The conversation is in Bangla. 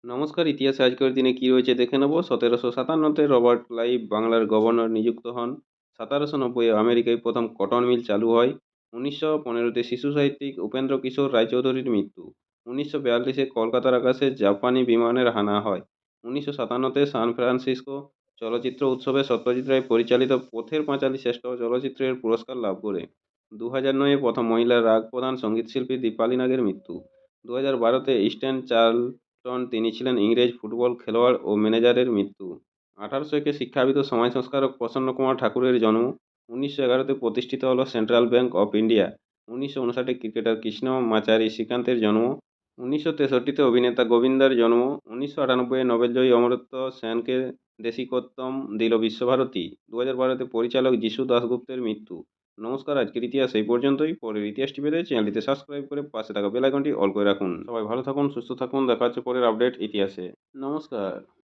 নমস্কার, ইতিহাসে আজকের দিনে কি রয়েছে দেখে নেব। 1757-তে রবার্ট ক্লাইভ বাংলার গভর্নর নিযুক্ত হন। 1790-এ আমেরিকায় প্রথম কটন মিল চালু হয়। 1915-তে শিশু সাহিত্যিক উপেন্দ্র কিশোর রায়চৌধুরীর মৃত্যু। 1942-এ কলকাতার আকাশে জাপানি বিমানের হানা হয়। 1957-তে সান ফ্রান্সিসকো চলচ্চিত্র উৎসবে সত্যজিৎ রায় পরিচালিত পথের পাঁচালী শ্রেষ্ঠ চলচ্চিত্রের পুরস্কার লাভ করে। 2009-এ প্রথম মহিলা রাগ প্রধান সঙ্গীতশিল্পী দীপালি নাগের মৃত্যু। 2012-তে ইস্টার্ন চার্লটন তিনি ছিলেন ইংরেজ ফুটবল খেলোয়াড় ও ম্যানেজারের মৃত্যু। 1800 শিক্ষাবিদ ও সমাজ সংস্কারক প্রসন্ন কুমার ঠাকুরের জন্ম। 1911-তে প্রতিষ্ঠিত হল সেন্ট্রাল ব্যাংক অফ ইন্ডিয়া। 1959-এ ক্রিকেটার কৃষ্ণ মাচারি শ্রীকান্তের জন্ম। 1963-তে অভিনেতা গোবিন্দার জন্ম। 1998-এ নোবেলজয়ী অমর্ত্য সেনকে দেশিকোত্তম দিল বিশ্বভারতী। 2012-তে পরিচালক যিশু দাশগুপ্তের মৃত্যু। নমস্কার, আজকের ইতিহাস এই পর্যন্তই। পরের ইতিহাসটি পেতে চ্যানেলটিতে সাবস্ক্রাইব করে পাশে থাকা বেল আইকনটি অল করে রাখুন। সবাই ভালো থাকুন, সুস্থ থাকুন। দেখা হচ্ছে পরের আপডেট ইতিহাসে। নমস্কার।